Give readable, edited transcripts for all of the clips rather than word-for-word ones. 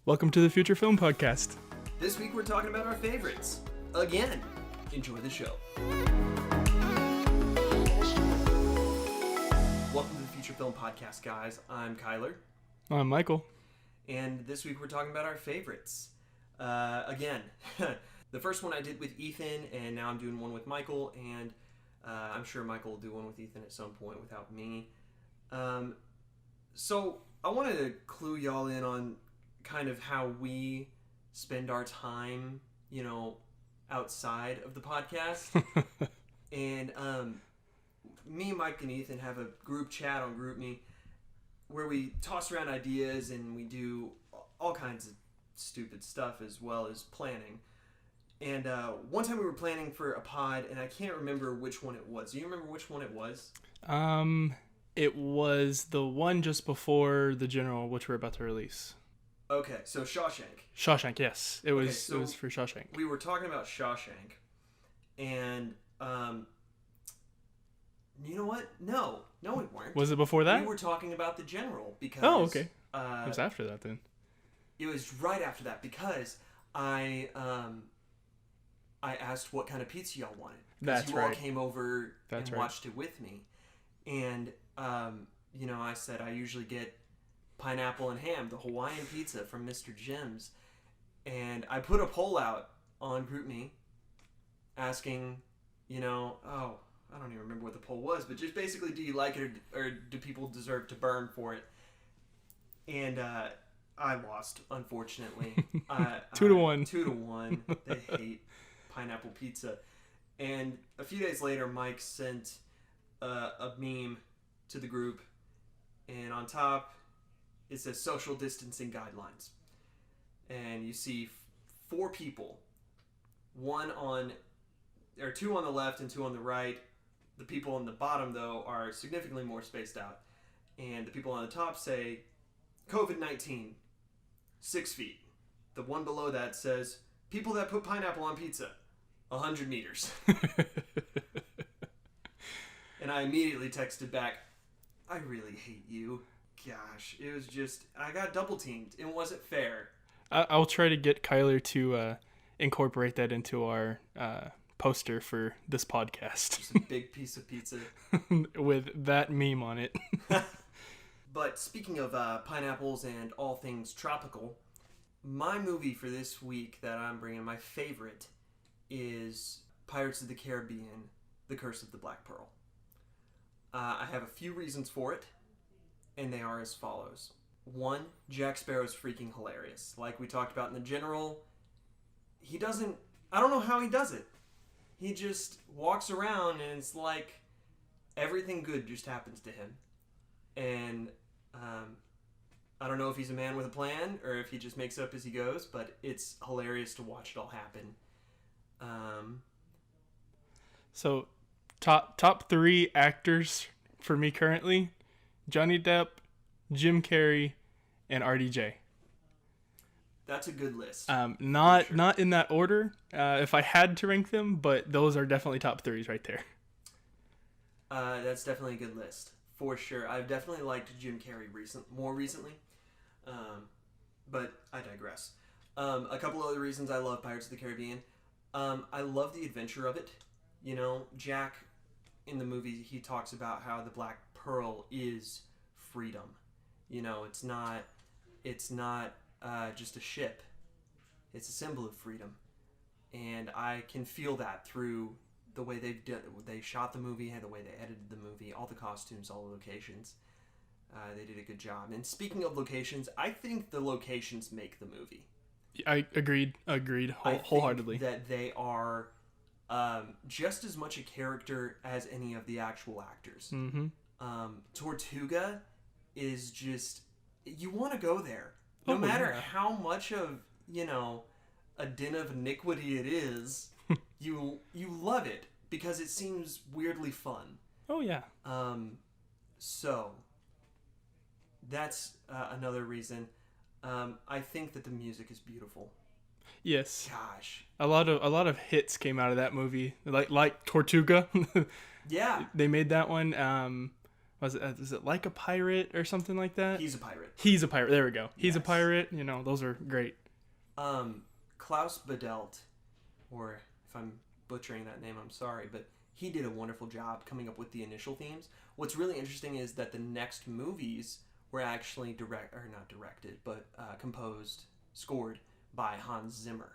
Welcome to the Future Film Podcast. This week we're talking about our favorites. Again, enjoy the show. Welcome to the Future Film Podcast, guys. I'm Kyler. I'm Michael. And this week we're talking about our favorites. Again, the first one I did with Ethan, and now I'm doing one with Michael, and I'm sure Michael will do one with Ethan at some point without me. So I wanted to clue y'all in on kind of how we spend our time, outside of the podcast. And me, Mike, and Ethan have a group chat on GroupMe where we toss around ideas and we do all kinds of stupid stuff as well as planning. And one time we were planning for a pod, and I can't remember which one it was. Do you remember which one it was? It was the one just before the General, which we're about to release. Okay, so Shawshank. Shawshank, yes. It was for Shawshank. We were talking about Shawshank, and you know what? No, we weren't. Was it before that? We were talking about the General because. Oh, okay. It was after that then. It was right after that because I asked what kind of pizza y'all wanted. That's you right. all came over and right. watched it with me, and I said I usually get pineapple and ham, the Hawaiian pizza from Mr. Jim's, and I put a poll out on GroupMe asking, I don't even remember what the poll was, but just basically, do you like it or do people deserve to burn for it? And I lost, unfortunately. 2-1. 2-1. They hate pineapple pizza. And a few days later, Mike sent a meme to the group, and on top it says social distancing guidelines. And you see 4 people, two on the left and 2 on the right. The people on the bottom, though, are significantly more spaced out. And the people on the top say, COVID-19, 6 feet. The one below that says, people that put pineapple on pizza, 100 meters. And I immediately texted back, I really hate you. Gosh, it was just, I got double teamed. It wasn't fair. I'll try to get Kyler to incorporate that into our poster for this podcast. Just a big piece of pizza. With that meme on it. But speaking of pineapples and all things tropical, my movie for this week that I'm bringing, my favorite, is Pirates of the Caribbean, The Curse of the Black Pearl. I have a few reasons for it, and they are as follows. 1, Jack Sparrow's freaking hilarious. Like we talked about in the General, I don't know how he does it. He just walks around and it's like everything good just happens to him. And I don't know if he's a man with a plan or if he just makes up as he goes, but it's hilarious to watch it all happen. So, top 3 actors for me currently: Johnny Depp, Jim Carrey, and RDJ. That's a good list. Not in that order. If I had to rank them, but those are definitely top 3s right there. That's definitely a good list for sure. I've definitely liked Jim Carrey more recently, but I digress. A couple other reasons I love Pirates of the Caribbean. I love the adventure of it. Jack in the movie, he talks about how the Black Pearl is freedom. It's not just a ship. It's a symbol of freedom, and I can feel that through the way they shot the movie, the way they edited the movie, all the costumes, all the locations. They did a good job. And speaking of locations, I think the locations make the movie. I agreed wholeheartedly. I think that they are just as much a character as any of the actual actors. Mm-hmm. Tortuga is just, you want to go there. No matter how much of, a den of iniquity it is, you love it because it seems weirdly fun. Oh, yeah. So, that's another reason. I think that the music is beautiful. Yes. Gosh. A lot of hits came out of that movie. Like Tortuga. Yeah. They made that one. Was it, is it Like a Pirate or something like that? He's a pirate. He's a Pirate. There we go. He's a Yes. Pirate. Those are great. Klaus Badelt, or if I'm butchering that name, I'm sorry, but he did a wonderful job coming up with the initial themes. What's really interesting is that the next movies were actually composed, scored by Hans Zimmer,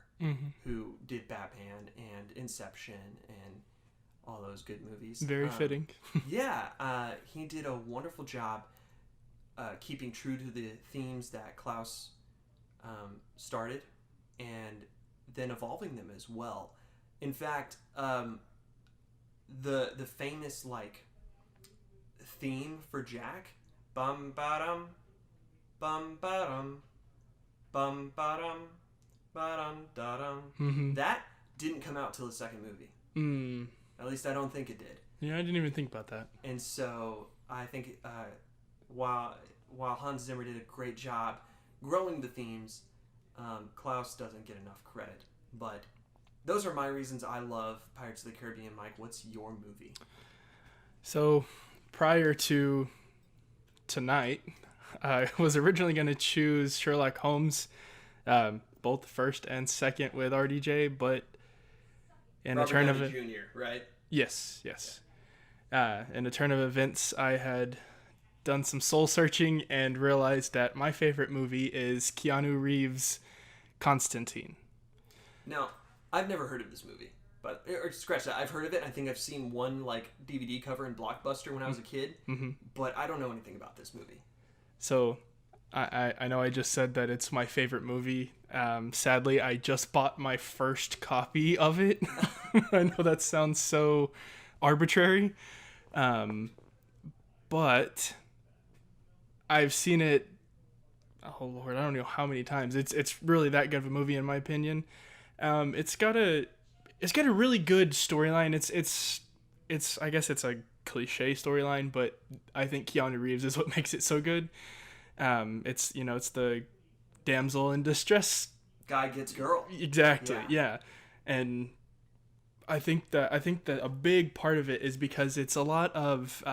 who did Batman and Inception and all those good movies. Very fitting. Yeah, he did a wonderful job keeping true to the themes that Klaus started, and then evolving them as well. In fact, the famous theme for Jack, bum ba-dum, bum ba-dum, bum ba-dum, ba-dum da-dum, that didn't come out till the second movie. At least I don't think it did. Yeah, I didn't even think about that. And so I think while Hans Zimmer did a great job growing the themes, Klaus doesn't get enough credit. But those are my reasons I love Pirates of the Caribbean. Mike, what's your movie? So prior to tonight, I was originally going to choose Sherlock Holmes, both first and second with RDJ, but in Robert a turn Downey of Jr., right? Yes. In a turn of events, I had done some soul searching and realized that my favorite movie is Keanu Reeves' Constantine. Now, I've never heard of this movie, or scratch that. I've heard of it. I think I've seen one DVD cover in Blockbuster when I was a kid, but I don't know anything about this movie. So, I know I just said that it's my favorite movie. Sadly, I just bought my first copy of it. I know that sounds so arbitrary, but I've seen it. Oh Lord, I don't know how many times. It's really that good of a movie in my opinion. It's got a really good storyline. It's I guess it's a cliche storyline, but I think Keanu Reeves is what makes it so good. It's the damsel in distress. Guy gets girl. Exactly. Yeah. And I think that a big part of it is because it's a lot of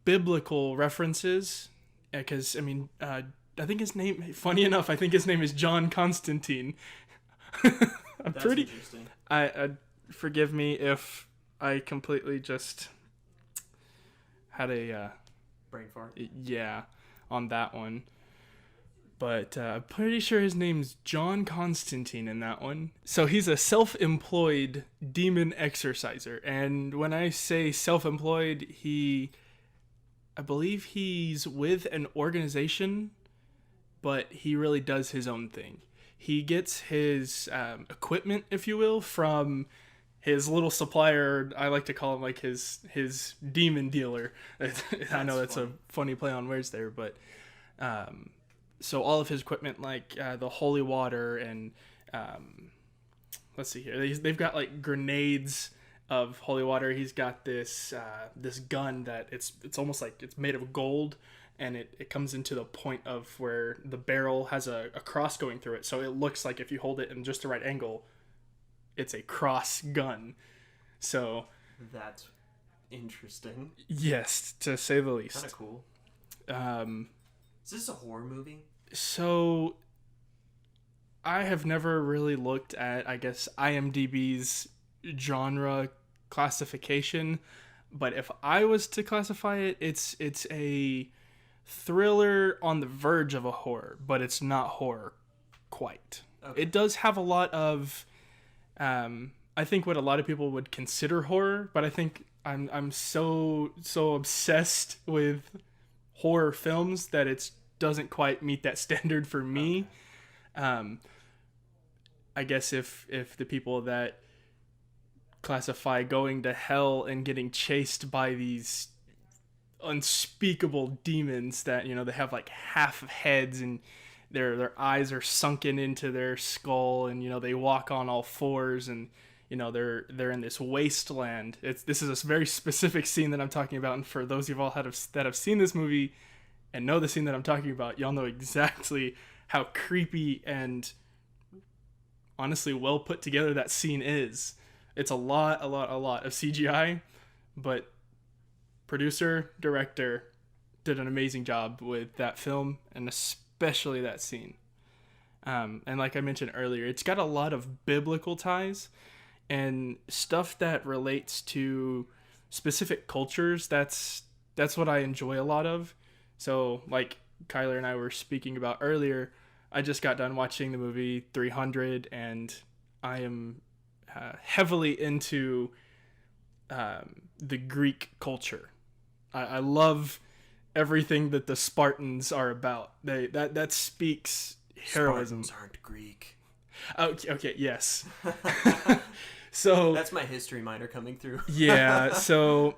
biblical references. Because I think his name. Funny enough, I think his name is John Constantine. That's interesting. I forgive me if I completely just had a brain fart. Yeah, on that one. But I'm pretty sure his name's John Constantine in that one. So he's a self-employed demon exorciser. And when I say self-employed, I believe he's with an organization, but he really does his own thing. He gets his equipment, if you will, from his little supplier. I like to call him like his demon dealer. I know that's a funny play on words there, but so all of his equipment, like the holy water and let's see here, they've got like grenades of holy water. He's got this gun that it's almost like it's made of gold, and it comes into the point of where the barrel has a cross going through it, so it looks like if you hold it in just the right angle, it's a cross gun. So that's interesting. Yes, to say the least. Kind of cool. Is this a horror movie? So I have never really looked at, I guess, IMDb's genre classification, but if I was to classify it, it's a thriller on the verge of a horror, but it's not horror quite. Okay. It does have a lot of I think what a lot of people would consider horror, but I think I'm so obsessed with horror films that it doesn't quite meet that standard for me. Okay. I guess if the people that classify going to hell and getting chased by these unspeakable demons that they have like half heads and their eyes are sunken into their skull, and they walk on all fours, and they're in this wasteland. This is a very specific scene that I'm talking about, and for those of you all that have seen this movie and know the scene that I'm talking about, y'all know exactly how creepy and honestly well put together that scene is. It's a lot of CGI, but producer, director did an amazing job with that film, and especially that scene. And like I mentioned earlier, it's got a lot of biblical ties and stuff that relates to specific cultures. That's what I enjoy a lot of. So like Kyler and I were speaking about earlier, I just got done watching the movie 300, and I am heavily into the Greek culture. I love everything that the Spartans are about. That speaks heroism. Spartans aren't Greek. Okay, yes. So that's my history minor coming through. Yeah, so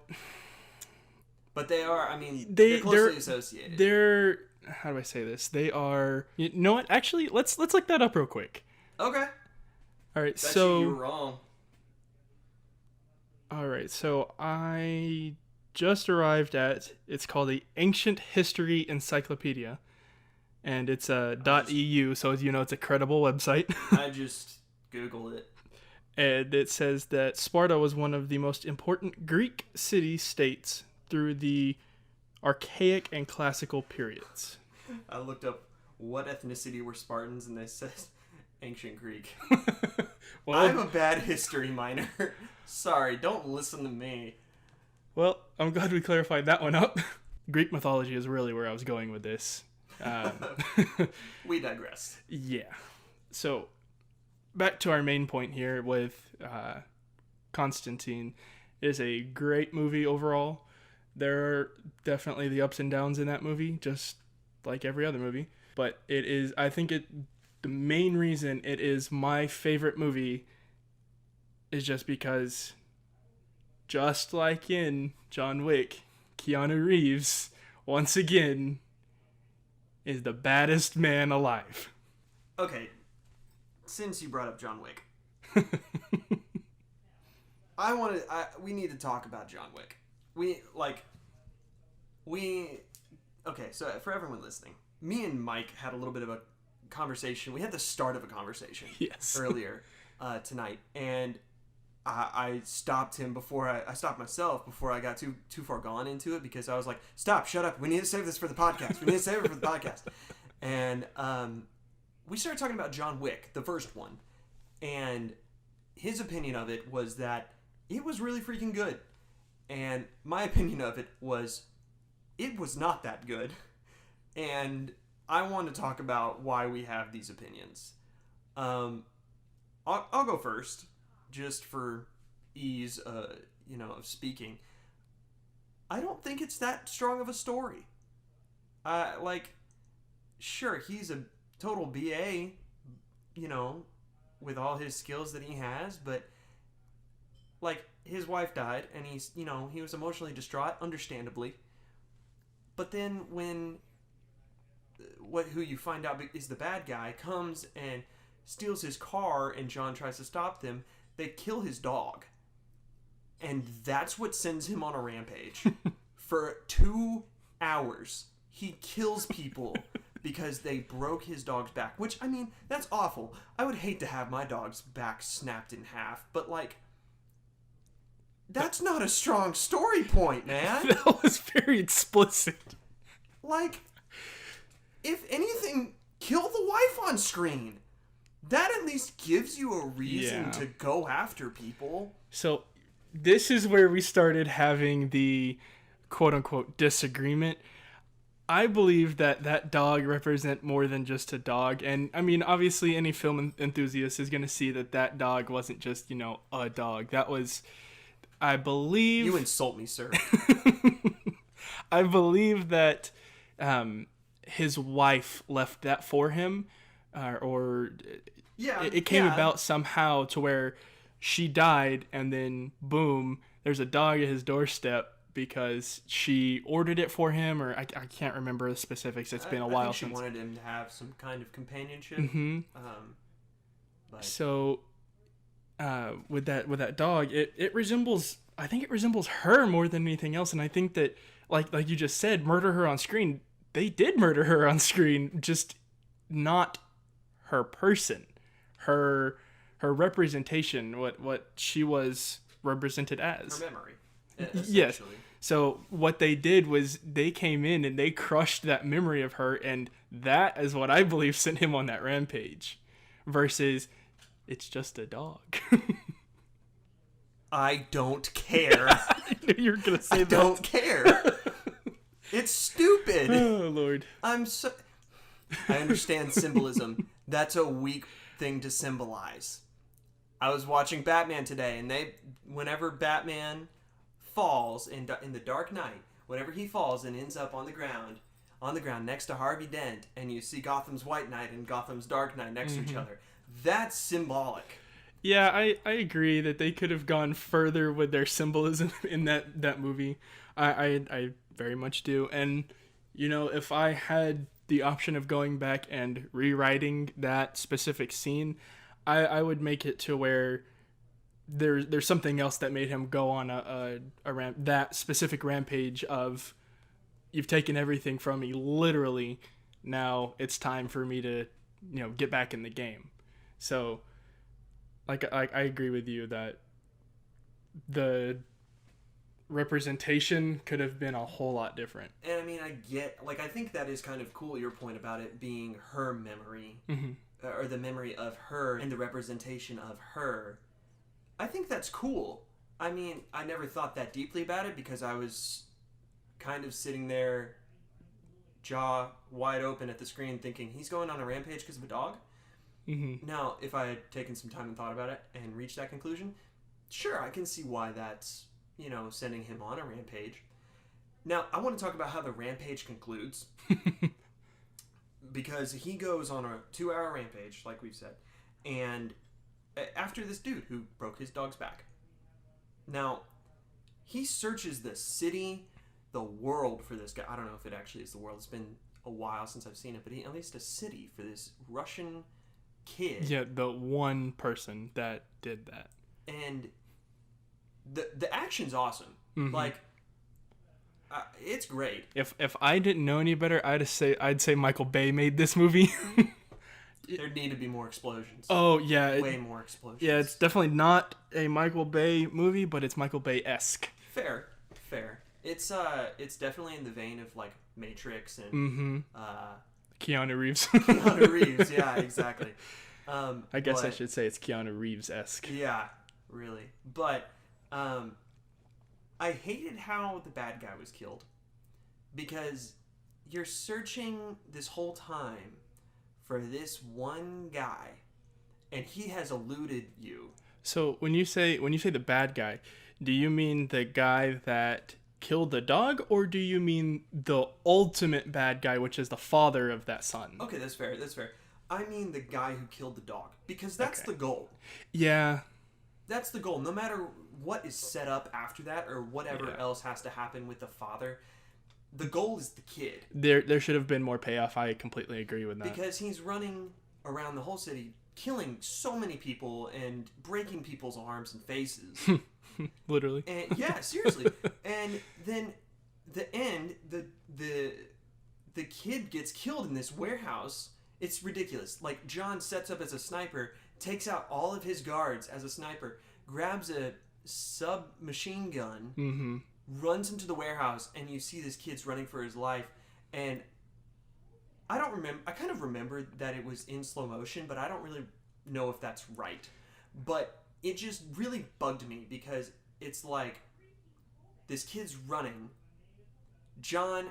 but they are, I mean, they're closely associated. They're, how do I say this? They are, you know what? Actually, let's look that up real quick. Okay. All right, so you're wrong. All right, so I just arrived at, it's called the Ancient History Encyclopedia, and it's .eu, so as you know, it's a credible website. I just Googled it. And it says that Sparta was one of the most important Greek city-states through the Archaic and Classical periods. I looked up what ethnicity were Spartans, and they said ancient Greek. Well, I'm a bad history minor. Sorry, don't listen to me. Well, I'm glad we clarified that one up. Greek mythology is really where I was going with this. We digress. Yeah. So, back to our main point here with Constantine. It is a great movie overall. There are definitely the ups and downs in that movie, just like every other movie. But it is, I think the main reason it is my favorite movie is just because, just like in John Wick, Keanu Reeves, once again, is the baddest man alive. Okay, since you brought up John Wick, we need to talk about John Wick. Okay, so for everyone listening, me and Mike had a little bit of a conversation. We had the start of a conversation earlier tonight, and I stopped him before I stopped myself before I got too far gone into it, because I was like, stop, shut up, we need to save this for the podcast. We need to save it for the podcast. And we started talking about John Wick, the first one, and his opinion of it was that it was really freaking good. And my opinion of it was not that good. And I want to talk about why we have these opinions. I'll go first, just for ease, of speaking. I don't think it's that strong of a story. Sure, he's a total BA, with all his skills that he has, but his wife died, and he was emotionally distraught, understandably. But then when who you find out is the bad guy comes and steals his car, and John tries to stop them, they kill his dog. And that's what sends him on a rampage. For 2 hours, he kills people because they broke his dog's back. Which, I mean, that's awful. I would hate to have my dog's back snapped in half. But, that's not a strong story point, man. That was very explicit. If anything, kill the wife on screen. That at least gives you a reason to go after people. So, this is where we started having the quote-unquote disagreement. I believe that dog represent more than just a dog. And, I mean, obviously any film enthusiast is going to see that dog wasn't just, a dog. That was, I believe... You insult me, sir. I believe that his wife left that for him. It came about somehow to where she died, and then boom, there's a dog at his doorstep because she ordered it for him, or I can't remember the specifics. It's been a while since. She wanted him to have some kind of companionship. Mm-hmm. So with that dog, it resembles. I think it resembles her more than anything else, and I think that like you just said, murder her on screen. They did murder her on screen, just not her person, her representation, what she was represented as. Her memory. Yes. So what they did was they came in and they crushed that memory of her, and that is what I believe sent him on that rampage. Versus, it's just a dog. I don't care. I knew you were gonna say I that. don't care. It's stupid. Oh Lord. I understand symbolism. That's a weak thing to symbolize. I was watching Batman today, and whenever Batman falls in the Dark Knight, whenever he falls and ends up on the ground next to Harvey Dent, and you see Gotham's White Knight and Gotham's Dark Knight next to each other, that's symbolic. Yeah, I agree that they could have gone further with their symbolism in that movie. I very much do. And, you know, if I had the option of going back and rewriting that specific scene, I would make it to where there's something else that made him go on that specific rampage of, you've taken everything from me, literally. Now it's time for me to, you know, get back in the game. So, like, I agree with you that the representation could have been a whole lot different. And I mean, I think that is kind of cool, your point about it being her memory, or the memory of her and the representation of her. I think that's cool. I mean, I never thought that deeply about it because I was kind of sitting there, jaw wide open at the screen, thinking he's going on a rampage because of a dog. Now, if I had taken some time and thought about it and reached that conclusion, sure, I can see why that's, you know, sending him on a rampage. Now, I want to talk about how the rampage concludes. Because he goes on a 2-hour rampage, like we've said, and after this dude who broke his dog's back. Now, he searches the city, the world for this guy. I don't know if it actually is the world. It's been a while since I've seen it, but at least a city for this Russian kid. Yeah, the one person that did that. And the action's awesome. Like, it's great. If I didn't know any better, I'd say Michael Bay made this movie. There'd need to be more explosions. Oh yeah, way more explosions. Yeah, it's definitely not a Michael Bay movie, but it's Michael Bay-esque. Fair. It's definitely in the vein of like Matrix and Keanu Reeves. Keanu Reeves, yeah, exactly. I guess I should say it's Keanu Reeves-esque. Yeah, really. But I hated how the bad guy was killed, because you're searching this whole time for this one guy, and he has eluded you. So when you say the bad guy, do you mean the guy that killed the dog, or do you mean the ultimate bad guy, which is the father of that son? Okay, that's fair. I mean the guy who killed the dog, because that's the goal. Yeah. That's the goal. No matter what is set up after that or whatever else has to happen with the father, the goal is the kid. There should have been more payoff. I completely agree with that. Because he's running around the whole city, killing so many people and breaking people's arms and faces. Literally. And yeah, seriously. And then the kid gets killed in this warehouse. It's ridiculous. Like, John sets up as a sniper, takes out all of his guards as a sniper, grabs a submachine gun, runs into the warehouse, and you see this kid's running for his life. And I kind of remember that it was in slow motion, but I don't really know if that's right. But it just really bugged me, because it's like, this kid's running. John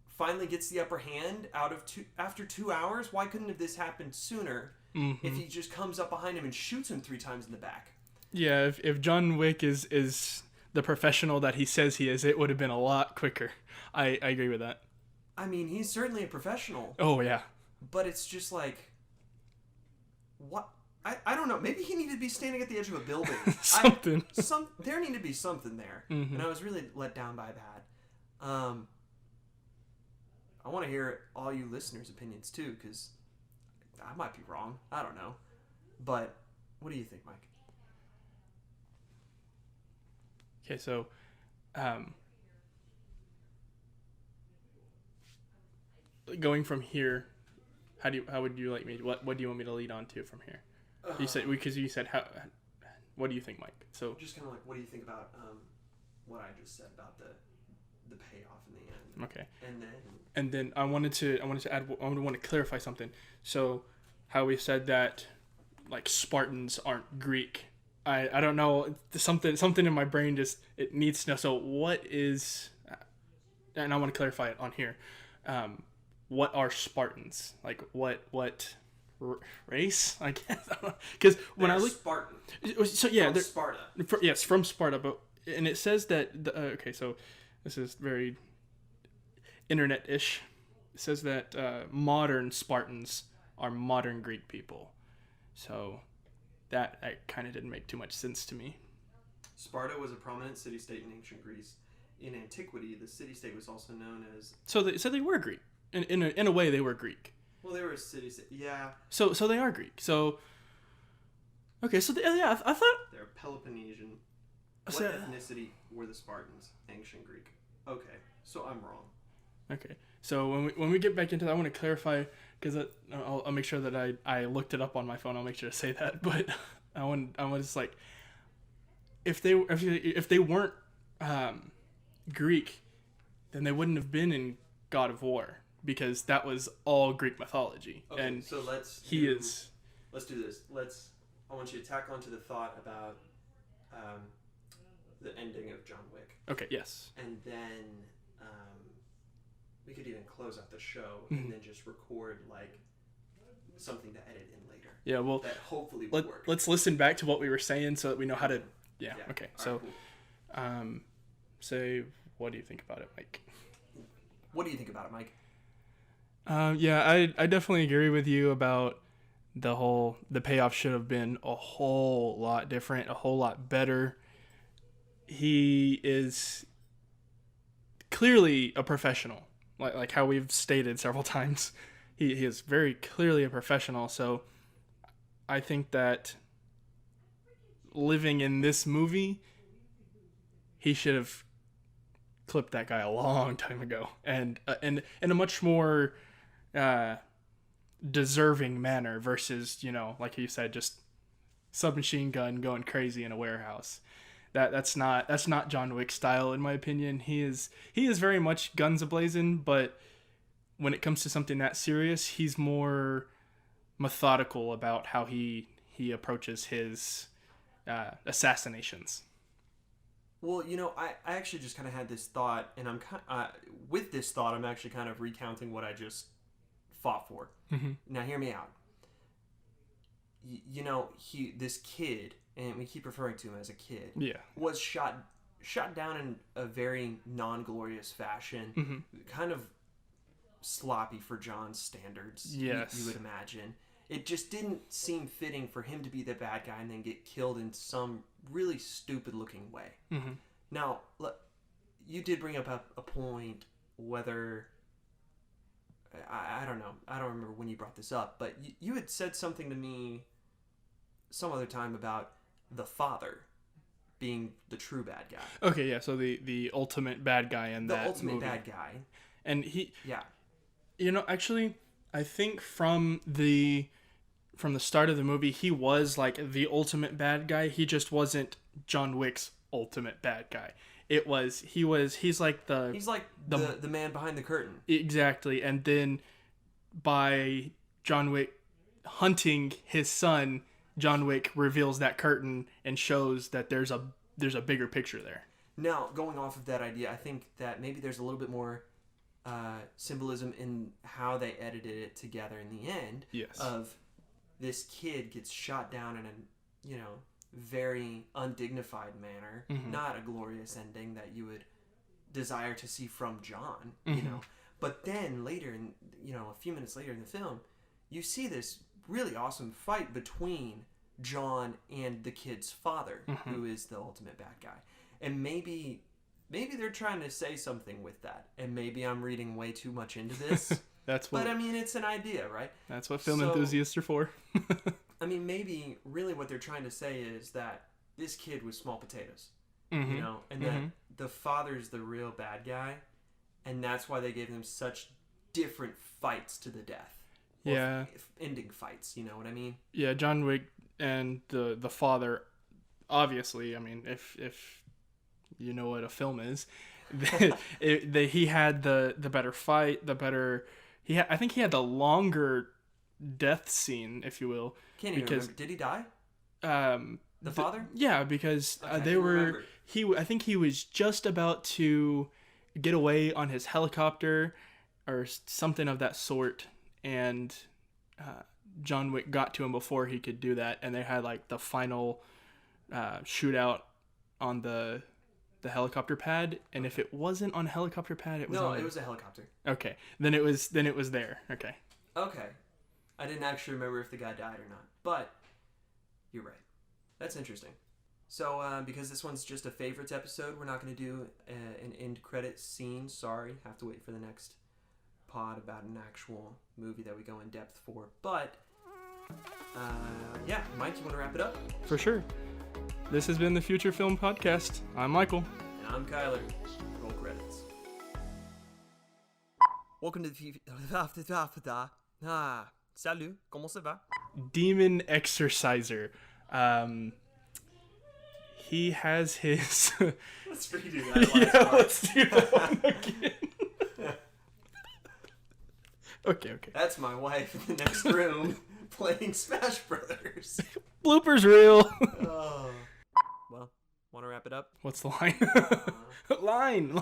finally gets the upper hand after 2 hours. Why couldn't have this happened sooner? If he just comes up behind him and shoots him 3 times in the back? Yeah, if John Wick is the professional that he says he is, it would have been a lot quicker. I agree with that. I mean, he's certainly a professional. Oh, yeah. But it's just like, what? I don't know. Maybe he needed to be standing at the edge of a building. Something. There needed to be something there. And I was really let down by that. I want to hear all you listeners' opinions too, because I might be wrong. I don't know. But what do you think, Mike? Okay, so going from here, how would you like me? What do you want me to lead on to from here? You said how. What do you think, Mike? So just kind of like, what do you think about what I just said about the payoff in the end. Okay. And then I wanted to add. I want to clarify something. So, how we said that, like, Spartans aren't Greek. I don't know, something in my brain just, it needs to know. So what is, and I want to clarify it on here. What are Spartans? Like, what race? I guess, because when I look Spartan. So yeah, from Sparta. Yes, from Sparta. But and it says that okay, so this is very internet-ish. It says that modern Spartans are modern Greek people. So that kind of didn't make too much sense to me. Sparta was a prominent city-state in ancient Greece. In antiquity, the city-state was also known as... So they were Greek. In a way, they were Greek. Well, they were a city-state, yeah. So they are Greek. So, okay, so yeah, I thought... They're Peloponnesian. What ethnicity were the Spartans? Ancient Greek. Okay, so I'm wrong. Okay, so when we get back into that, I want to clarify, because I'll make sure that I looked it up on my phone. I'll make sure to say that. But I was like, if they weren't Greek, then they wouldn't have been in God of War, because that was all Greek mythology. Okay, and so let's do this. I want you to tack onto the thought about the ending of John Wick. Okay. Yes. And then we could even close out the show Mm-hmm. and then just record like something to edit in later. Yeah. Well, that hopefully will work. Let's listen back to what we were saying so that we know how to. Yeah. Okay. All So, right, cool. say, what do you think about it, Mike? What do you think about it, Mike? Yeah, I definitely agree with you about the payoff should have been a whole lot different, a whole lot better. He is clearly a professional, like how we've stated several times. He is very clearly a professional, so I think that living in this movie, he should have clipped that guy a long time ago, and in a much more deserving manner versus, like you said, just submachine gun going crazy in a warehouse. That's not John Wick style, in my opinion. He is very much guns a-blazing, but when it comes to something that serious, he's more methodical about how he approaches his assassinations. Well, I actually just kind of had this thought, and with this thought, I'm actually kind of recounting what I just fought for. Mm-hmm. Now, hear me out. This kid, and we keep referring to him as a kid, was shot down in a very non-glorious fashion, mm-hmm. kind of sloppy for John's standards. Yes, you would imagine. It just didn't seem fitting for him to be the bad guy and then get killed in some really stupid-looking way. Mm-hmm. Now, you did bring up a point, whether... I don't know. I don't remember when you brought this up, but you had said something to me some other time about the father being the true bad guy. Okay, yeah, so the ultimate bad guy in that movie. The ultimate bad guy. And he... Yeah. Actually, I think from the start of the movie, he was like the ultimate bad guy. He just wasn't John Wick's ultimate bad guy. He's like the man behind the curtain. Exactly. And then by John Wick hunting his son, John Wick reveals that curtain and shows that there's a bigger picture there. Now, going off of that idea, I think that maybe there's a little bit more symbolism in how they edited it together in the end. Yes. Of this kid gets shot down in a, very undignified manner, mm-hmm. not a glorious ending that you would desire to see from John, mm-hmm. But then later, a few minutes later in the film, you see this really awesome fight between John and the kid's father, mm-hmm. who is the ultimate bad guy. And maybe they're trying to say something with that, and maybe I'm reading way too much into this. But I mean, it's an idea, right? That's what film enthusiasts are for. I mean, maybe really what they're trying to say is that this kid was small potatoes, mm-hmm. And mm-hmm. that the father's the real bad guy, and that's why they gave him such different fights to the death. Yeah. Ending fights, you know what I mean? Yeah, John Wick and the father, obviously, I mean, if you know what a film is. He had the better fight, the better. I think he had the longer death scene, if you will. Can't even remember. Did he die? The father? Yeah, because Okay, they I were. remember. I think he was just about to get away on his helicopter, or something of that sort, and John Wick got to him before he could do that, and they had like the final shootout on the helicopter pad, and if it wasn't on a helicopter pad, it was No, it was a helicopter. Okay, then it was there. Okay. Okay. I didn't actually remember if the guy died or not, but you're right. That's interesting. So, because this one's just a favorites episode, we're not going to do an end credit scene. Sorry, have to wait for the next pod about an actual movie that we go in depth for. But, yeah, Mike, you want to wrap it up? For sure. This has been the Future Film Podcast. I'm Michael. And I'm Kyler. Roll credits. Welcome to the... Salut, comment ça va? Demon Exorciser. He has his... Let's redo that last part. Let's do that one again. Okay. That's my wife in the next room playing Smash Brothers. Bloopers reel. Oh. Well, want to wrap it up? What's the line? Line.